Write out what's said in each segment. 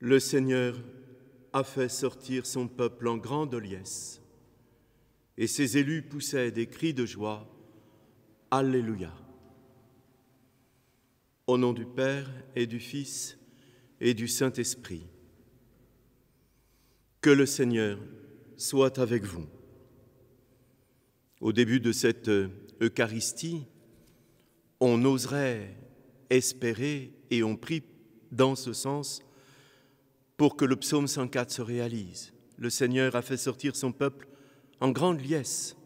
Le Seigneur a fait sortir son peuple en grande liesse, et ses élus poussaient des cris de joie. Alléluia. Au nom du Père et du Fils et du Saint-Esprit. Que le Seigneur soit avec vous. Au début de cette Eucharistie, on oserait espérer, et on prie dans ce sens, pour que le psaume 104 se réalise. Le Seigneur a fait sortir son peuple en grande liesse,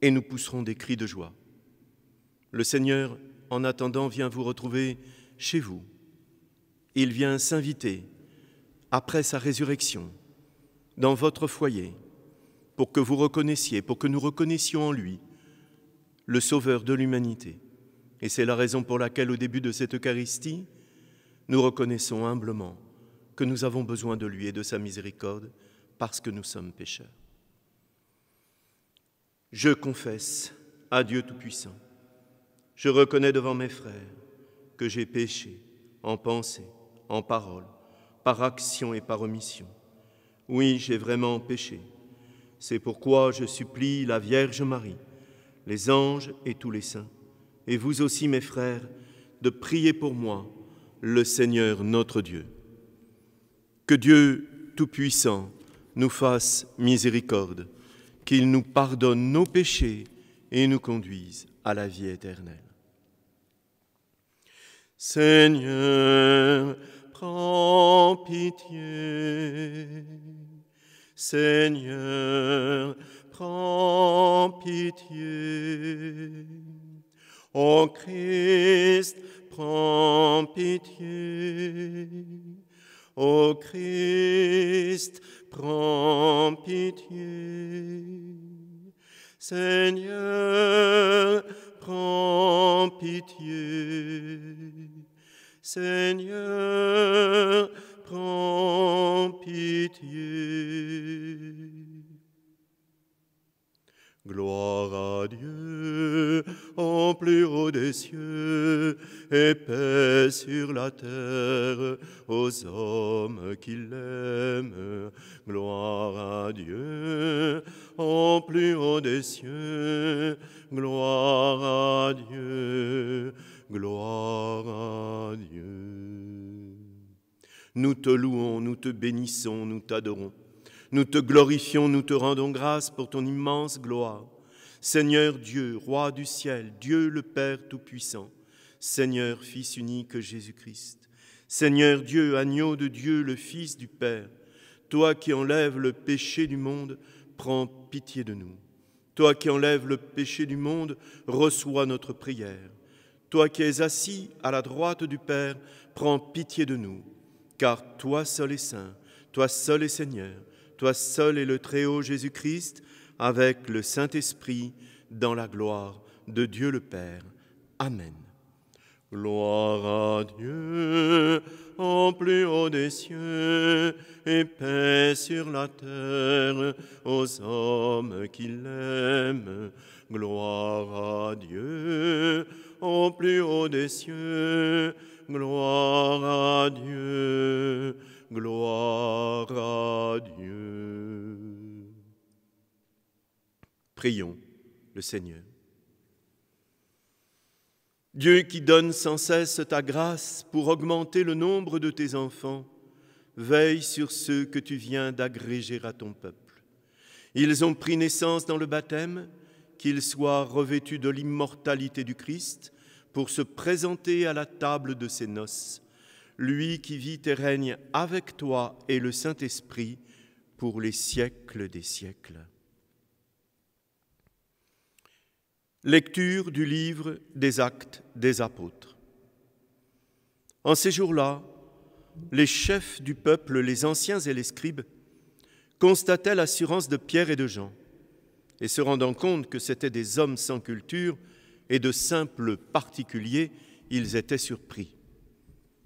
et nous pousserons des cris de joie. Le Seigneur, en attendant, vient vous retrouver chez vous. Il vient s'inviter, après sa résurrection, dans votre foyer, pour que vous reconnaissiez, pour que nous reconnaissions en lui le Sauveur de l'humanité. Et c'est la raison pour laquelle, au début de cette Eucharistie, nous reconnaissons humblement que nous avons besoin de lui et de sa miséricorde parce que nous sommes pécheurs. Je confesse à Dieu Tout-Puissant, je reconnais devant mes frères que j'ai péché en pensée, en parole, par action et par omission. Oui, j'ai vraiment péché. C'est pourquoi je supplie la Vierge Marie, les anges et tous les saints, et vous aussi mes frères, de prier pour moi, le Seigneur notre Dieu. Que Dieu Tout-Puissant nous fasse miséricorde, qu'il nous pardonne nos péchés et nous conduise à la vie éternelle. Seigneur, prends pitié. Seigneur, prends pitié. Ô Christ, prends pitié. Ô Christ, prends pitié. Seigneur, prends pitié. Seigneur, prends pitié. Gloire à Dieu en plus haut des cieux et paix sur la terre aux hommes qui l'aiment. Gloire à Dieu en plus haut des cieux. Gloire à Dieu. Gloire à Dieu. Nous te louons, nous te bénissons, nous t'adorons. Nous te glorifions, nous te rendons grâce pour ton immense gloire. Seigneur Dieu, Roi du ciel, Dieu le Père Tout-Puissant, Seigneur Fils unique Jésus-Christ, Seigneur Dieu, agneau de Dieu, le Fils du Père, toi qui enlèves le péché du monde, prends pitié de nous. Toi qui enlèves le péché du monde, reçois notre prière. Toi qui es assis à la droite du Père, prends pitié de nous, car toi seul es saint, toi seul es Seigneur, toi seul est le Très-Haut Jésus-Christ, avec le Saint-Esprit, dans la gloire de Dieu le Père. Amen. Gloire à Dieu en plus haut des cieux et paix sur la terre aux hommes qui l'aiment. Gloire à Dieu en plus haut des cieux. Gloire à Dieu. Gloire à Dieu. Prions le Seigneur. Dieu qui donne sans cesse ta grâce pour augmenter le nombre de tes enfants, veille sur ceux que tu viens d'agréger à ton peuple. Ils ont pris naissance dans le baptême, qu'ils soient revêtus de l'immortalité du Christ pour se présenter à la table de ses noces, lui qui vit et règne avec toi et le Saint-Esprit pour les siècles des siècles. Lecture du livre des Actes des Apôtres. En ces jours-là, les chefs du peuple, les anciens et les scribes, constataient l'assurance de Pierre et de Jean, et se rendant compte que c'étaient des hommes sans culture et de simples particuliers, ils étaient surpris.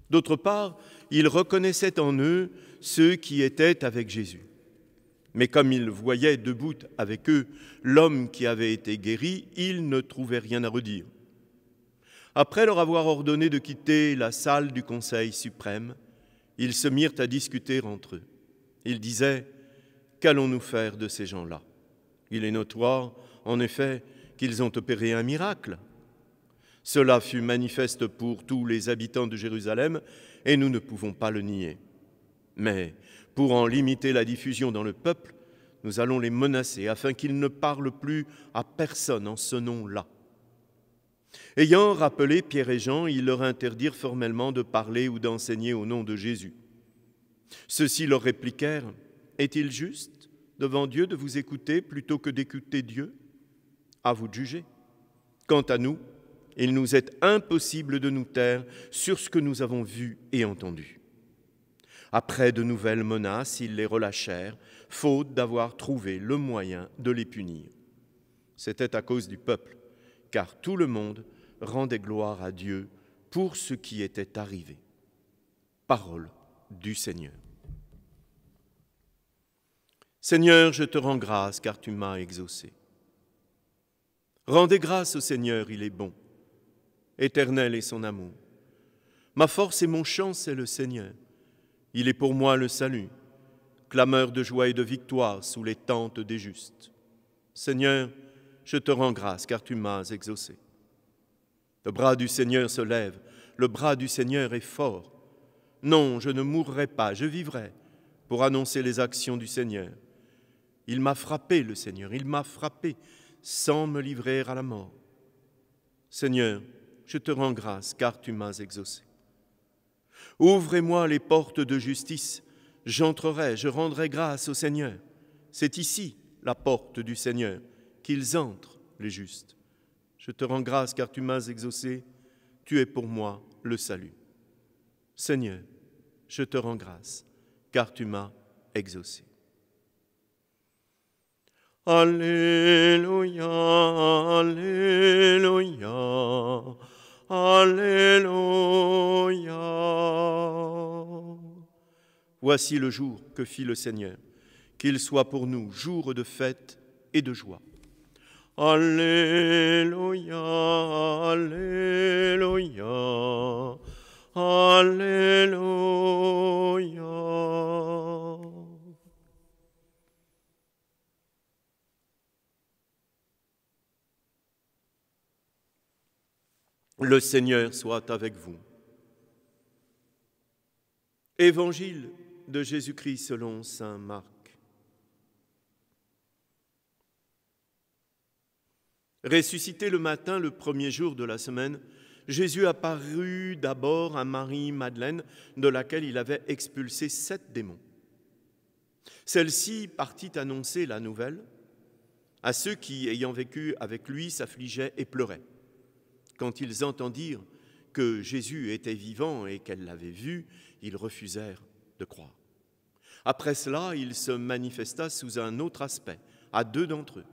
D'autre part, ils reconnaissaient en eux ceux qui étaient avec Jésus. Mais comme ils voyaient debout avec eux l'homme qui avait été guéri, ils ne trouvaient rien à redire. Après leur avoir ordonné de quitter la salle du Conseil suprême, Ils se mirent à discuter entre eux. Ils disaient « Qu'allons-nous faire de ces gens-là » Il est notoire, en effet, qu'ils ont opéré un miracle. Cela fut manifeste pour tous les habitants de Jérusalem et nous ne pouvons pas le nier. Mais pour en limiter la diffusion dans le peuple, nous allons les menacer afin qu'ils ne parlent plus à personne en ce nom-là. Ayant rappelé Pierre et Jean, ils leur interdirent formellement de parler ou d'enseigner au nom de Jésus. Ceux-ci leur répliquèrent « Est-il juste devant Dieu de vous écouter plutôt que d'écouter Dieu ? À vous de juger. Quant à nous, il nous est impossible de nous taire sur ce que nous avons vu et entendu. » Après de nouvelles menaces, ils les relâchèrent, faute d'avoir trouvé le moyen de les punir. C'était à cause du peuple, car tout le monde rendait gloire à Dieu pour ce qui était arrivé. Parole du Seigneur. Seigneur, je te rends grâce car tu m'as exaucé. Rendez grâce au Seigneur, il est bon. Éternel est son amour. Ma force et mon chant, c'est le Seigneur. Il est pour moi le salut, clameur de joie et de victoire sous les tentes des justes. Seigneur, je te rends grâce car tu m'as exaucé. Le bras du Seigneur se lève, le bras du Seigneur est fort. Non, je ne mourrai pas, je vivrai pour annoncer les actions du Seigneur. Il m'a frappé, le Seigneur, il m'a frappé sans me livrer à la mort. Seigneur, je te rends grâce car tu m'as exaucé. Ouvrez-moi les portes de justice, j'entrerai, je rendrai grâce au Seigneur. C'est ici la porte du Seigneur, qu'ils entrent, les justes. Je te rends grâce car tu m'as exaucé, tu es pour moi le salut. Seigneur, je te rends grâce car tu m'as exaucé. Alléluia, Alléluia, Alléluia. Voici le jour que fit le Seigneur, qu'il soit pour nous jour de fête et de joie. Alléluia, Alléluia, Alléluia. Le Seigneur soit avec vous. Évangile de Jésus-Christ selon saint Marc. Ressuscité le matin, le premier jour de la semaine, Jésus apparut d'abord à Marie-Madeleine, de laquelle il avait expulsé 7 démons. Celle-ci partit annoncer la nouvelle à ceux qui, ayant vécu avec lui, s'affligeaient et pleuraient. Quand ils entendirent que Jésus était vivant et qu'elle l'avait vu, ils refusèrent de croire. Après cela, il se manifesta sous un autre aspect à 2 d'entre eux,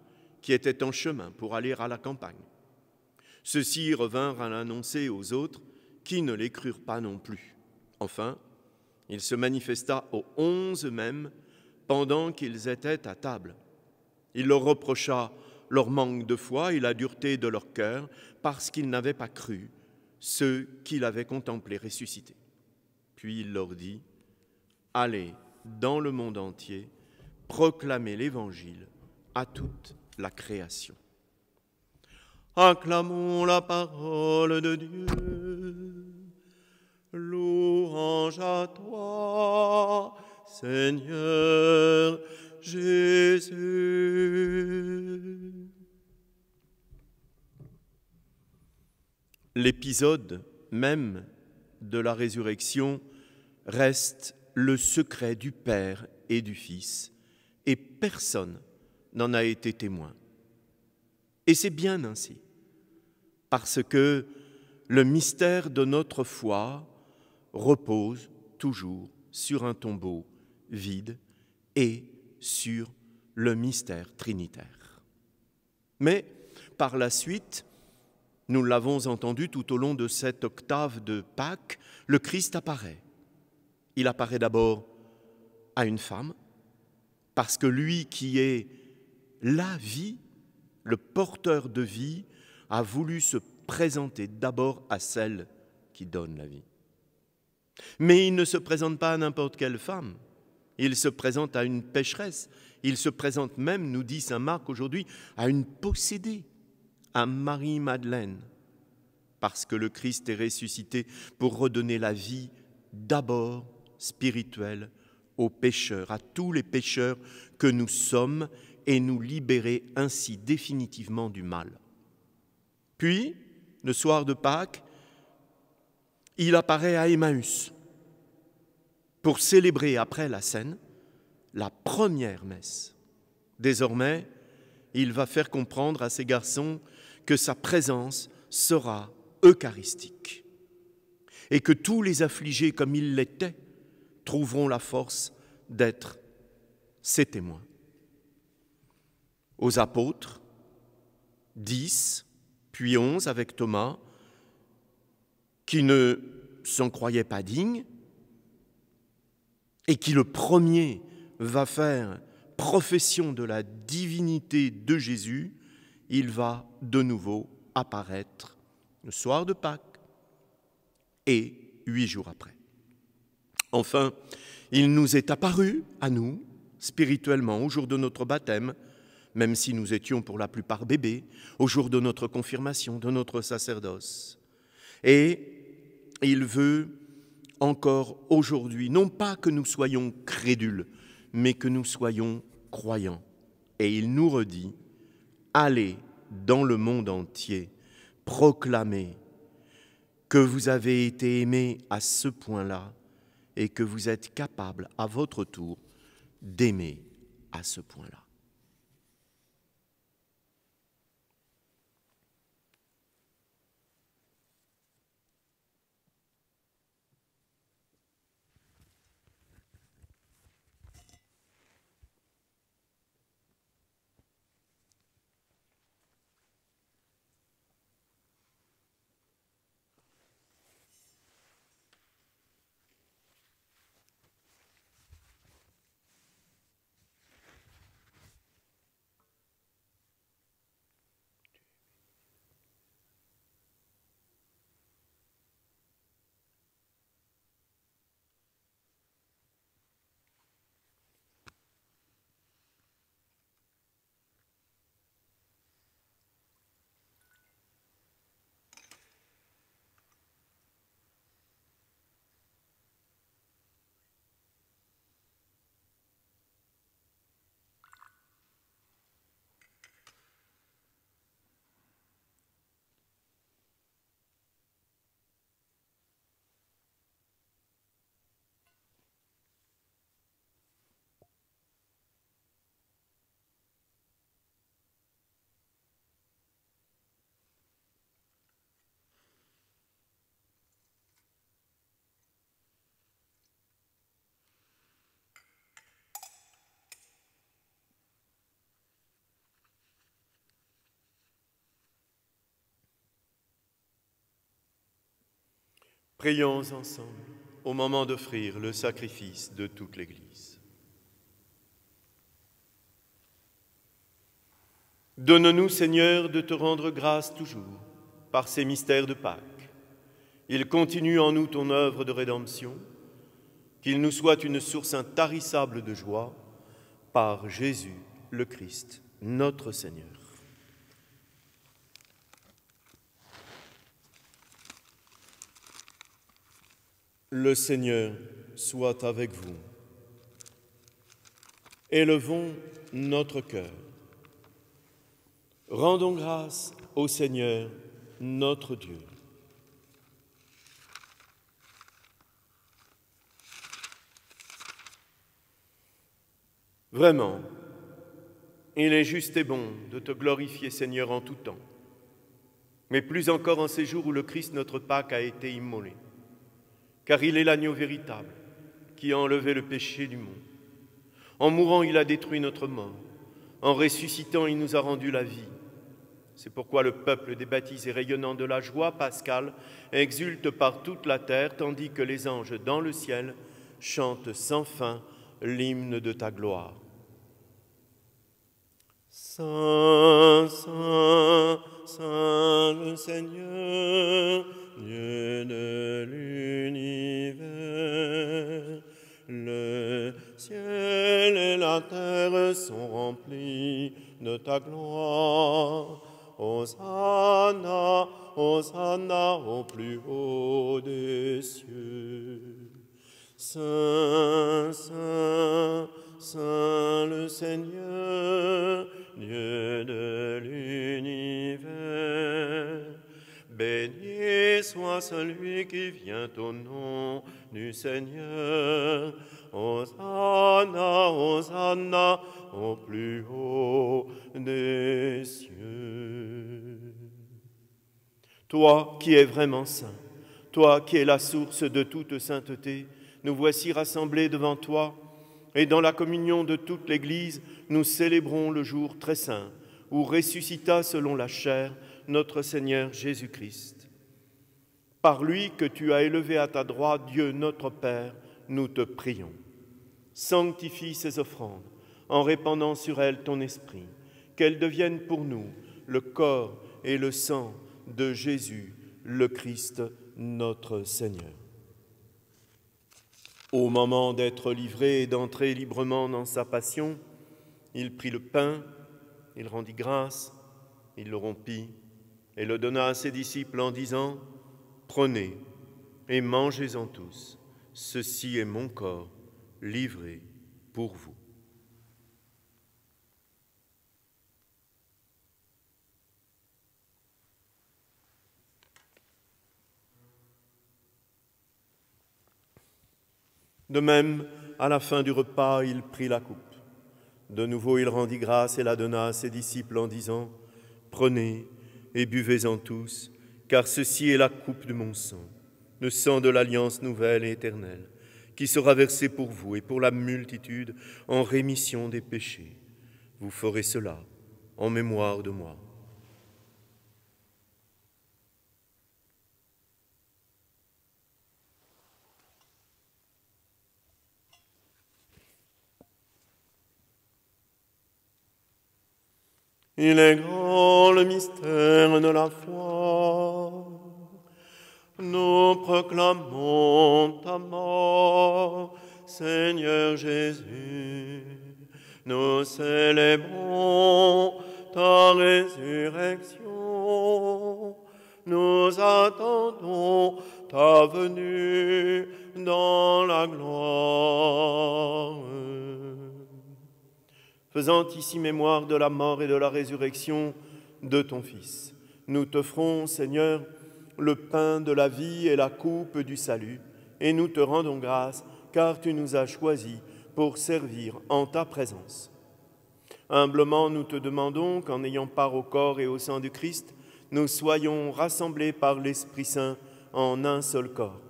qui étaient en chemin pour aller à la campagne. Ceux-ci revinrent à l'annoncer aux autres, qui ne les crurent pas non plus. Enfin, il se manifesta aux 11 mêmes, pendant qu'ils étaient à table. Il leur reprocha leur manque de foi et la dureté de leur cœur, parce qu'ils n'avaient pas cru ceux qu'il avait contemplés ressuscités. Puis il leur dit « Allez dans le monde entier, proclamez l'Évangile à toute la création. » Acclamons la parole de Dieu. Louange à toi, Seigneur Jésus. L'épisode même de la résurrection reste le secret du Père et du Fils, et personne n'en a été témoin. Et c'est bien ainsi, parce que le mystère de notre foi repose toujours sur un tombeau vide et sur le mystère trinitaire. Mais par la suite, nous l'avons entendu tout au long de cette octave de Pâques, le Christ apparaît. Il apparaît d'abord à une femme, parce que lui qui est la vie, le porteur de vie, a voulu se présenter d'abord à celle qui donne la vie. Mais il ne se présente pas à n'importe quelle femme. Il se présente à une pécheresse. Il se présente même, nous dit saint Marc aujourd'hui, à une possédée, à Marie-Madeleine. Parce que le Christ est ressuscité pour redonner la vie d'abord spirituelle aux pécheurs, à tous les pécheurs que nous sommes, et nous libérer ainsi définitivement du mal. Puis, le soir de Pâques, il apparaît à Emmaüs pour célébrer après la scène la première messe. Désormais, il va faire comprendre à ces garçons que sa présence sera eucharistique et que tous les affligés comme ils l'étaient trouveront la force d'être ses témoins. Aux apôtres, 10, puis 11 avec Thomas, qui ne s'en croyaient pas dignes et qui le premier va faire profession de la divinité de Jésus, il va de nouveau apparaître le soir de Pâques et 8 jours après. Enfin, il nous est apparu à nous, spirituellement, au jour de notre baptême, même si nous étions pour la plupart bébés, au jour de notre confirmation, de notre sacerdoce. Et il veut encore aujourd'hui, non pas que nous soyons crédules, mais que nous soyons croyants. Et il nous redit, allez dans le monde entier, proclamez que vous avez été aimés à ce point-là et que vous êtes capables à votre tour d'aimer à ce point-là. Prions ensemble au moment d'offrir le sacrifice de toute l'Église. Donne-nous, Seigneur, de te rendre grâce toujours par ces mystères de Pâques. Il continue en nous ton œuvre de rédemption, qu'il nous soit une source intarissable de joie par Jésus le Christ, notre Seigneur. Le Seigneur soit avec vous. Élevons notre cœur. Rendons grâce au Seigneur, notre Dieu. Vraiment, il est juste et bon de te glorifier, Seigneur, en tout temps, mais plus encore en ces jours où le Christ, notre Pâque, a été immolé. Car il est l'agneau véritable qui a enlevé le péché du monde. En mourant, il a détruit notre mort. En ressuscitant, il nous a rendu la vie. C'est pourquoi le peuple des baptisés rayonnant de la joie pascale exulte par toute la terre, tandis que les anges dans le ciel chantent sans fin l'hymne de ta gloire. Saint, Saint, Saint le Seigneur, Dieu de l'univers. Le ciel et la terre sont remplis de ta gloire. Hosanna, Hosanna au plus haut des cieux. Saint, Saint, Saint le Seigneur, Dieu de l'univers. Béni soit celui qui vient au nom du Seigneur. Hosanna, Hosanna au plus haut des cieux. Toi qui es vraiment saint, toi qui es la source de toute sainteté, nous voici rassemblés devant toi, et dans la communion de toute l'Église, nous célébrons le jour très saint, où ressuscita selon la chair notre Seigneur Jésus-Christ. Par lui que tu as élevé à ta droite, Dieu notre Père, nous te prions. Sanctifie ces offrandes, en répandant sur elles ton esprit, qu'elles deviennent pour nous le corps et le sang de Jésus, le Christ, notre Seigneur. Au moment d'être livré et d'entrer librement dans sa passion, il prit le pain, il rendit grâce, il le rompit et le donna à ses disciples en disant : « Prenez et mangez-en tous, ceci est mon corps livré pour vous. » De même, à la fin du repas, il prit la coupe. De nouveau, il rendit grâce et la donna à ses disciples en disant : « Prenez et buvez-en tous, car ceci est la coupe de mon sang, le sang de l'alliance nouvelle et éternelle, qui sera versé pour vous et pour la multitude en rémission des péchés. Vous ferez cela en mémoire de moi. » Il est grand le mystère de la foi. Nous proclamons ta mort, Seigneur Jésus. Nous célébrons ta résurrection. Nous attendons ta venue dans la gloire. Faisant ici mémoire de la mort et de la résurrection de ton Fils, nous t'offrons, Seigneur, le pain de la vie et la coupe du salut, et nous te rendons grâce, car tu nous as choisis pour servir en ta présence. Humblement, nous te demandons qu'en ayant part au corps et au sang du Christ, nous soyons rassemblés par l'Esprit Saint en un seul corps.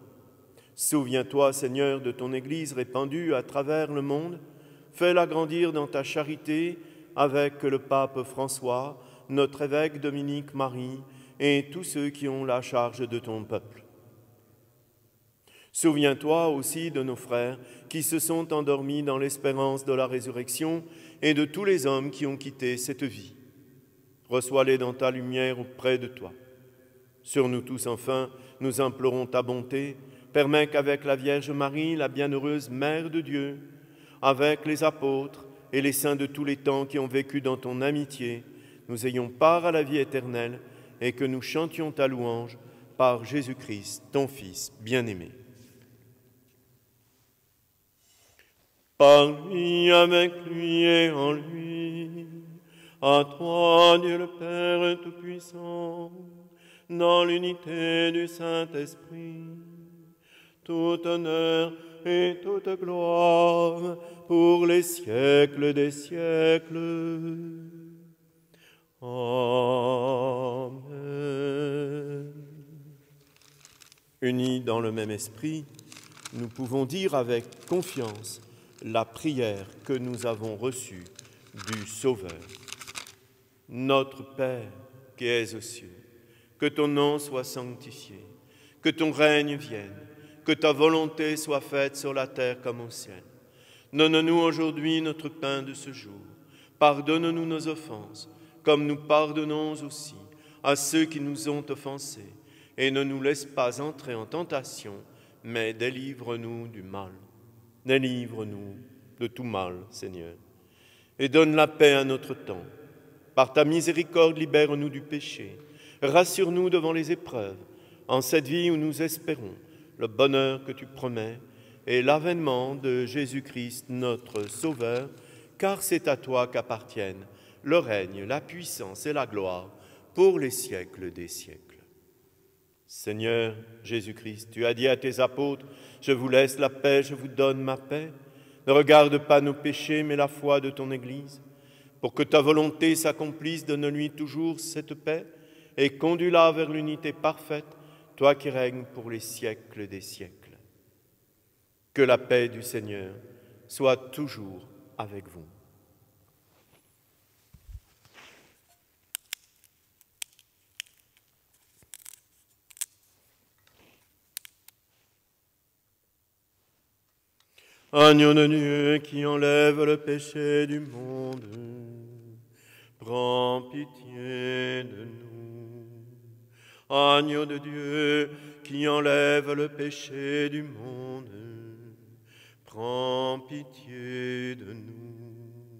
Souviens-toi, Seigneur, de ton Église répandue à travers le monde. Fais-la grandir dans ta charité avec le pape François, notre évêque Dominique Marie et tous ceux qui ont la charge de ton peuple. Souviens-toi aussi de nos frères qui se sont endormis dans l'espérance de la résurrection et de tous les hommes qui ont quitté cette vie. Reçois-les dans ta lumière auprès de toi. Sur nous tous, enfin, nous implorons ta bonté. Permets qu'avec la Vierge Marie, la bienheureuse Mère de Dieu, avec les apôtres et les saints de tous les temps qui ont vécu dans ton amitié, nous ayons part à la vie éternelle et que nous chantions ta louange par Jésus-Christ, ton Fils bien-aimé. Par lui, avec lui et en lui, à toi, Dieu le Père Tout-Puissant, dans l'unité du Saint-Esprit, tout honneur et toute gloire pour les siècles des siècles. Amen. Unis dans le même esprit, nous pouvons dire avec confiance la prière que nous avons reçue du Sauveur. Notre Père qui es aux cieux, que ton nom soit sanctifié, que ton règne vienne, que ta volonté soit faite sur la terre comme au ciel. Donne-nous aujourd'hui notre pain de ce jour. Pardonne-nous nos offenses, comme nous pardonnons aussi à ceux qui nous ont offensés. et ne nous laisse pas entrer en tentation, mais délivre-nous du mal. Délivre-nous de tout mal, Seigneur, et donne la paix à notre temps. Par ta miséricorde, libère-nous du péché. Rassure-nous devant les épreuves, en cette vie où nous espérons le bonheur que tu promets et l'avènement de Jésus-Christ, notre Sauveur, car c'est à toi qu'appartiennent le règne, la puissance et la gloire pour les siècles des siècles. Seigneur Jésus-Christ, tu as dit à tes apôtres, « Je vous laisse la paix, je vous donne ma paix. Ne regarde pas nos péchés, mais la foi de ton Église. Pour que ta volonté s'accomplisse, donne-lui toujours cette paix et conduis-la vers l'unité parfaite, toi qui règnes pour les siècles des siècles. » Que la paix du Seigneur soit toujours avec vous. Agneau de Dieu qui enlève le péché du monde, prends pitié de nous. Agneau de Dieu qui enlève le péché du monde, prends pitié de nous.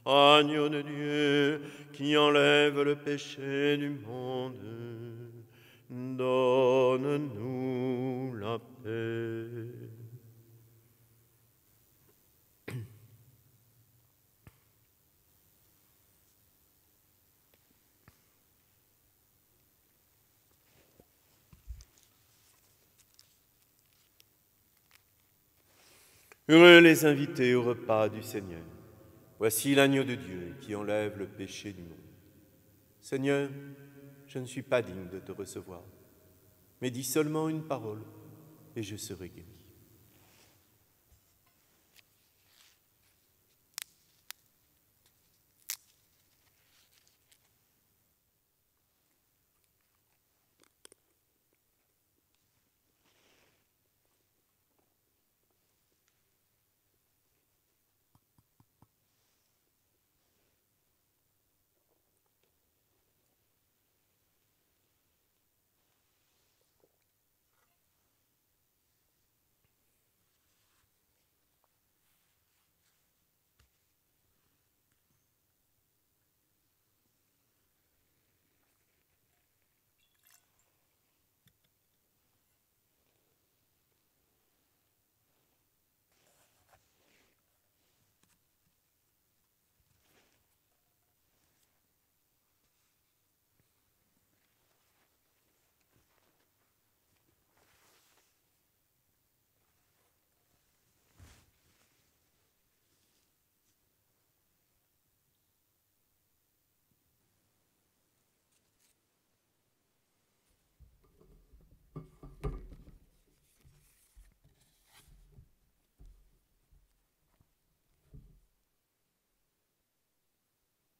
Agneau de Dieu qui enlève le péché du monde, donne-nous la paix. Heureux les invités au repas du Seigneur. Voici l'agneau de Dieu qui enlève le péché du monde. Seigneur, je ne suis pas digne de te recevoir, mais dis seulement une parole et je serai guéri.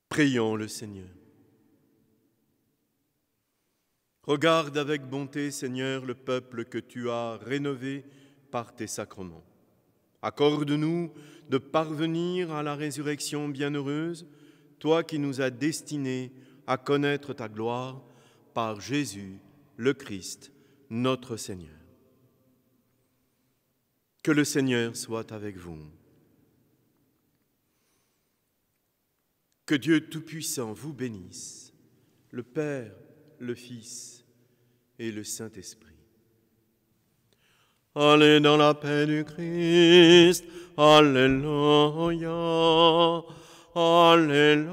Prions le Seigneur. Regarde avec bonté, Seigneur, le peuple que tu as rénové par tes sacrements. Accorde-nous de parvenir à la résurrection bienheureuse, toi qui nous as destinés à connaître ta gloire par Jésus, le Christ, notre Seigneur. Que le Seigneur soit avec vous. Que Dieu Tout-Puissant vous bénisse, le Père, le Fils et le Saint-Esprit. Allez dans la paix du Christ. Alléluia. Alléluia.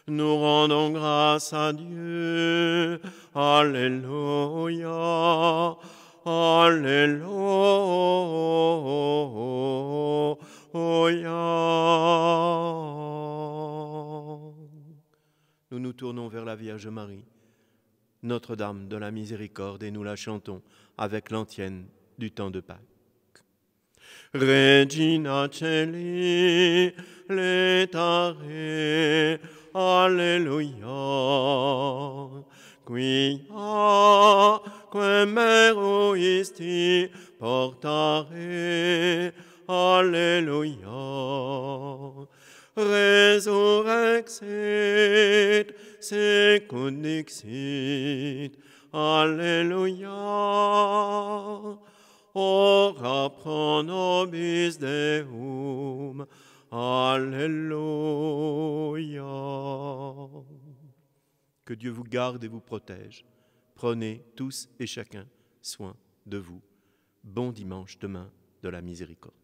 Nous rendons grâce à Dieu. Alléluia. Alléluia. Nous nous tournons vers la Vierge Marie, Notre-Dame de la Miséricorde, et nous la chantons avec l'antienne du temps de Pâques. Regina Celi, letare, Alleluia. Quia quem eruisti portare, Alleluia. dixit, Alléluia. Ora pro nobis Deum, Alléluia. Que Dieu vous garde et vous protège. Prenez tous et chacun soin de vous. Bon dimanche demain de la miséricorde.